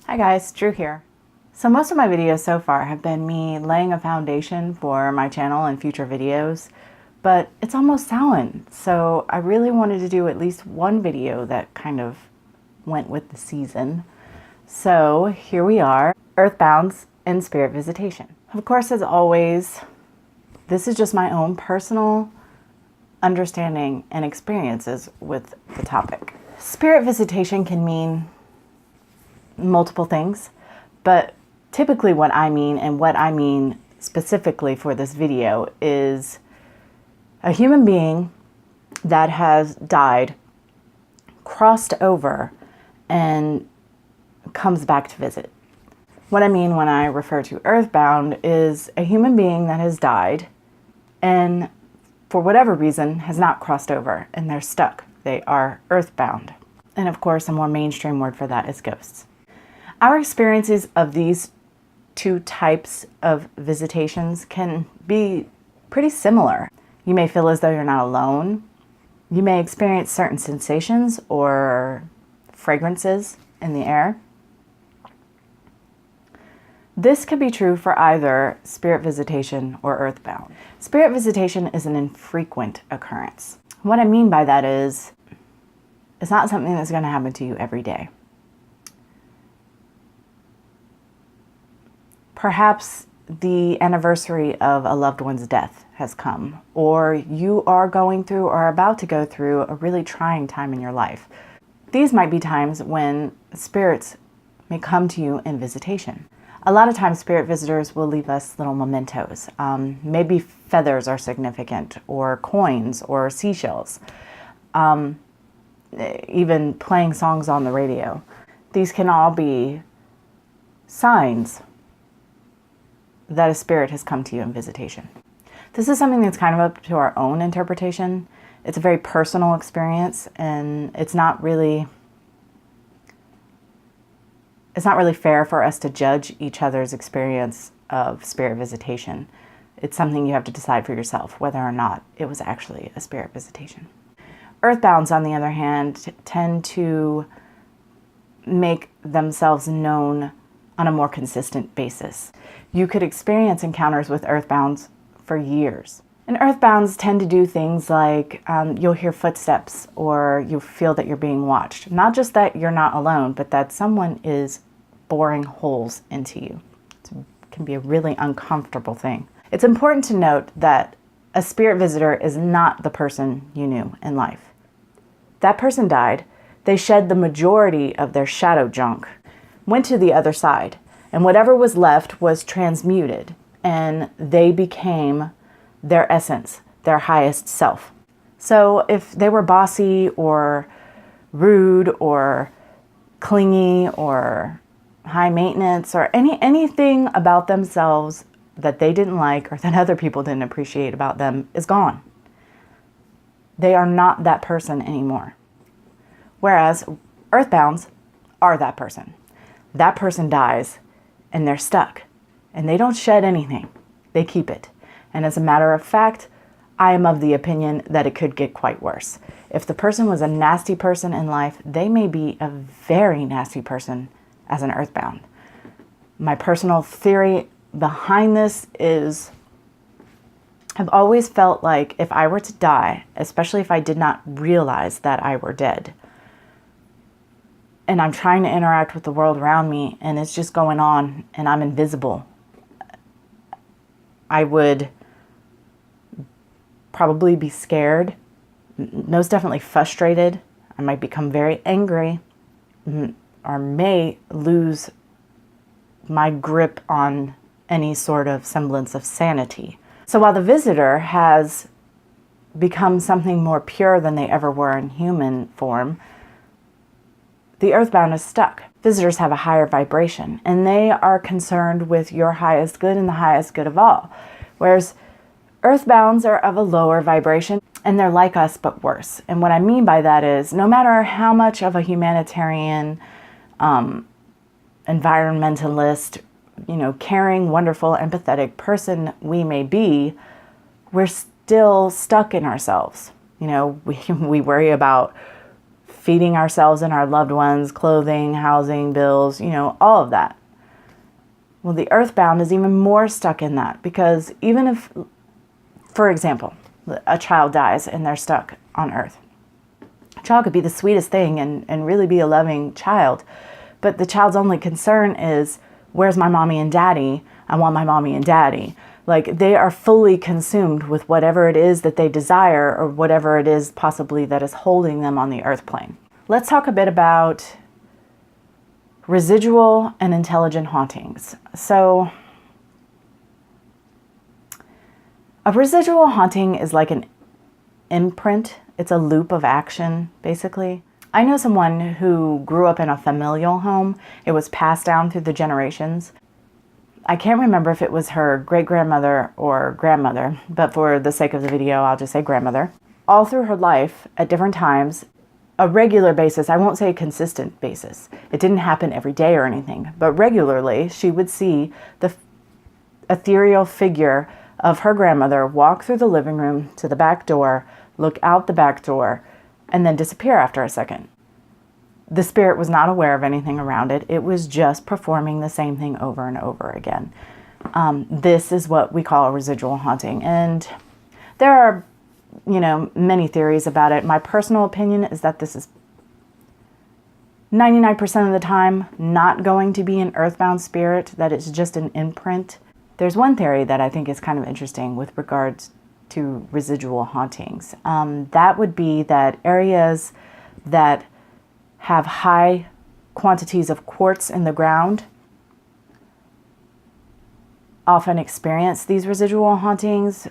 Hi guys, Drew here. So most of my videos so far have been me laying a foundation for my channel and future videos, but it's almost Samhain, so I really wanted to do at least one video that kind of went with the season. So here we are, Earthbound and Spirit Visitation. Of course, as always, this is just my own personal understanding and experiences with the topic. Spirit visitation can mean multiple things, but typically what I mean, and what I mean specifically for this video, is a human being that has died, crossed over, and comes back to visit. What I mean when I refer to Earthbound is a human being that has died and for whatever reason has not crossed over, and they're stuck. They are earthbound. And of course, a more mainstream word for that is ghosts. Our experiences of these two types of visitations can be pretty similar. You may feel as though you're not alone. You may experience certain sensations or fragrances in the air. This could be true for either spirit visitation or earthbound. Spirit visitation is an infrequent occurrence. What I mean by that is, it's not something that's going to happen to you every day. Perhaps the anniversary of a loved one's death has come, or you are going through or are about to go through a really trying time in your life. These might be times when spirits may come to you in visitation. A lot of times spirit visitors will leave us little mementos. Maybe feathers are significant, or coins, or seashells. Even playing songs on the radio. These can all be signs that a spirit has come to you in visitation. This is something that's kind of up to our own interpretation. It's a very personal experience, and it's not really fair for us to judge each other's experience of spirit visitation. It's something you have to decide for yourself, whether or not it was actually a spirit visitation. Earthbounds, on the other hand, tend to make themselves known on a more consistent basis. You could experience encounters with earthbounds for years. And earthbounds tend to do things like you'll hear footsteps, or you'll feel that you're being watched. Not just that you're not alone, but that someone is boring holes into you. It can be a really uncomfortable thing. It's important to note that a spirit visitor is not the person you knew in life. That person died, they shed the majority of their shadow junk, went to the other side, and whatever was left was transmuted, and they became their essence, their highest self. So if they were bossy or rude or clingy or high maintenance or anything about themselves that they didn't like or that other people didn't appreciate about them is gone. They are not that person anymore. Whereas earthbounds are that person. That person dies and they're stuck, and they don't shed anything. They keep it. And as a matter of fact, I am of the opinion that it could get quite worse. If the person was a nasty person in life, they may be a very nasty person as an earthbound. My personal theory behind this is, I've always felt like if I were to die, especially if I did not realize that I were dead, and I'm trying to interact with the world around me, and it's just going on, and I'm invisible, I would probably be scared, most definitely frustrated. I might become very angry, or may lose my grip on any sort of semblance of sanity. So while the visitor has become something more pure than they ever were in human form, the earthbound is stuck. Visitors have a higher vibration, and they are concerned with your highest good and the highest good of all. Whereas earthbounds are of a lower vibration, and they're like us but worse. And what I mean by that is, no matter how much of a humanitarian, environmentalist, caring, wonderful, empathetic person we may be, we're still stuck in ourselves. We worry about feeding ourselves and our loved ones, clothing, housing, bills, you know, all of that. Well, the earthbound is even more stuck in that, because even if, for example, a child dies and they're stuck on earth, a child could be the sweetest thing and really be a loving child, but the child's only concern is, where's my mommy and daddy? I want my mommy and daddy. Like, they are fully consumed with whatever it is that they desire, or whatever it is possibly that is holding them on the earth plane. Let's talk a bit about residual and intelligent hauntings. So a residual haunting is like an imprint. It's a loop of action, basically. I know someone who grew up in a familial home. It was passed down through the generations. I can't remember if it was her great-grandmother or grandmother, but for the sake of the video, I'll just say grandmother. All through her life, at different times, a regular basis, I won't say a consistent basis. It didn't happen every day or anything, but regularly she would see the ethereal figure of her grandmother walk through the living room to the back door, look out the back door, and then disappear after a second. The spirit was not aware of anything around it. It was just performing the same thing over and over again. This is what we call a residual haunting. And there are, you know, many theories about it. My personal opinion is that this is 99% of the time not going to be an earthbound spirit, that it's just an imprint. There's one theory that I think is kind of interesting with regards to residual hauntings. That would be that areas that have high quantities of quartz in the ground often experience these residual hauntings,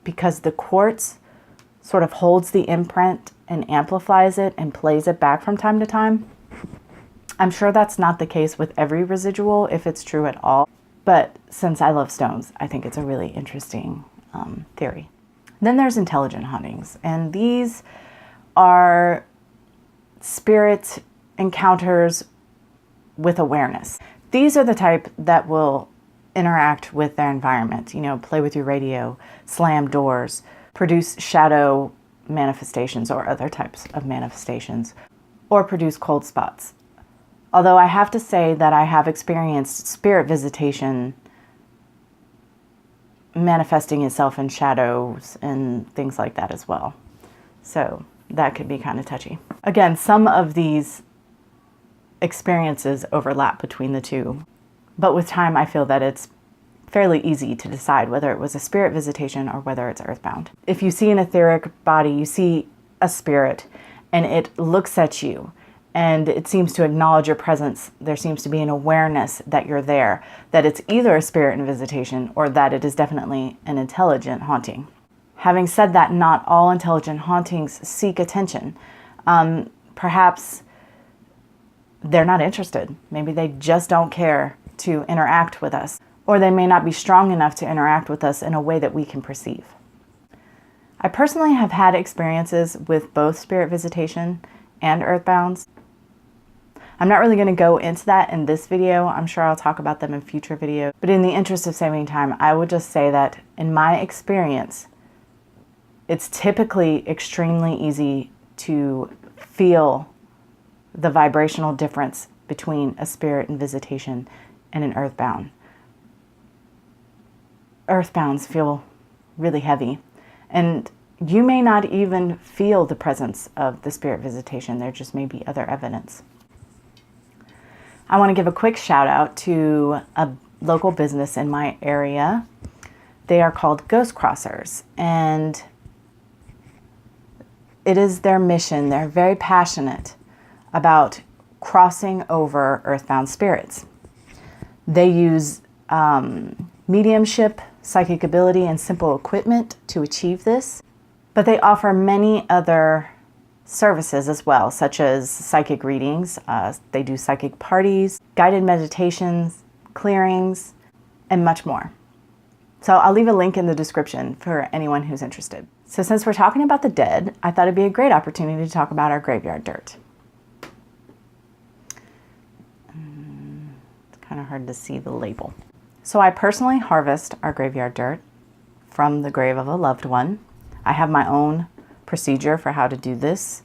because the quartz sort of holds the imprint and amplifies it and plays it back from time to time. I'm sure that's not the case with every residual, if it's true at all. But since I love stones, I think it's a really interesting theory. Then there's intelligent hauntings, and these are spirit encounters with awareness. These are the type that will interact with their environment, you know, play with your radio, slam doors, produce shadow manifestations or other types of manifestations, or produce cold spots. Although I have to say that I have experienced spirit visitation manifesting itself in shadows and things like that as well. So that could be kind of touchy. Again, some of these experiences overlap between the two, but with time I feel that it's fairly easy to decide whether it was a spirit visitation or whether it's earthbound. If you see an etheric body, you see a spirit, and it looks at you, and it seems to acknowledge your presence, there seems to be an awareness that you're there, that it's either a spirit in visitation or that it is definitely an intelligent haunting. Having said that, not all intelligent hauntings seek attention. Perhaps they're not interested. Maybe they just don't care to interact with us, or they may not be strong enough to interact with us in a way that we can perceive. I personally have had experiences with both spirit visitation and earthbounds. I'm not really going to go into that in this video. I'm sure I'll talk about them in future videos. But in the interest of saving time, I would just say that in my experience, it's typically extremely easy to feel the vibrational difference between a spirit in visitation and an earthbound. Earthbounds feel really heavy, and you may not even feel the presence of the spirit visitation. There just may be other evidence. I want to give a quick shout out to a local business in my area. They are called Ghost Crossers, and it is their mission. They're very passionate about crossing over earthbound spirits. They use mediumship, psychic ability, and simple equipment to achieve this, but they offer many other services as well, such as psychic readings. They do psychic parties, guided meditations, clearings, and much more. So I'll leave a link in the description for anyone who's interested. So since we're talking about the dead, I thought it'd be a great opportunity to talk about our graveyard dirt. It's kind of hard to see the label. So I personally harvest our graveyard dirt from the grave of a loved one. I have my own procedure for how to do this.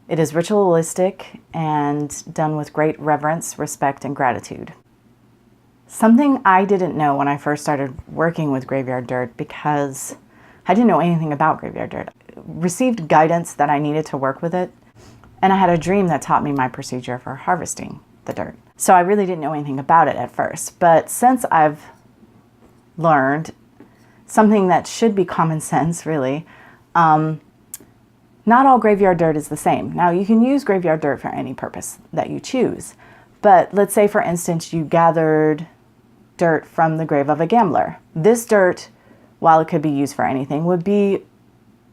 It is ritualistic and done with great reverence, respect, and gratitude. Something I didn't know when I first started working with graveyard dirt, because I didn't know anything about graveyard dirt. I received guidance that I needed to work with it, and I had a dream that taught me my procedure for harvesting the dirt. So I really didn't know anything about it at first, but since I've learned something that should be common sense, really, not all graveyard dirt is the same. Now, you can use graveyard dirt for any purpose that you choose, but let's say, for instance, you gathered dirt from the grave of a gambler. This dirt, while it could be used for anything, would be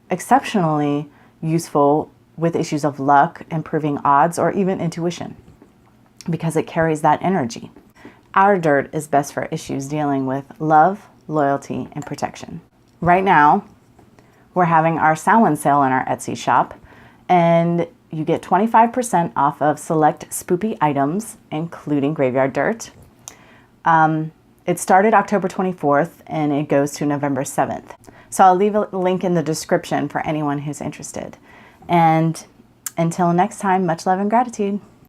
exceptionally useful with issues of luck, improving odds, or even intuition, because it carries that energy. Our dirt is best for issues dealing with love, loyalty, and protection. Right now, we're having our Samhain sale in our Etsy shop, and you get 25% off of select spoopy items, including graveyard dirt. It started October 24th, and it goes to November 7th. So I'll leave a link in the description for anyone who's interested. And until next time, much love and gratitude.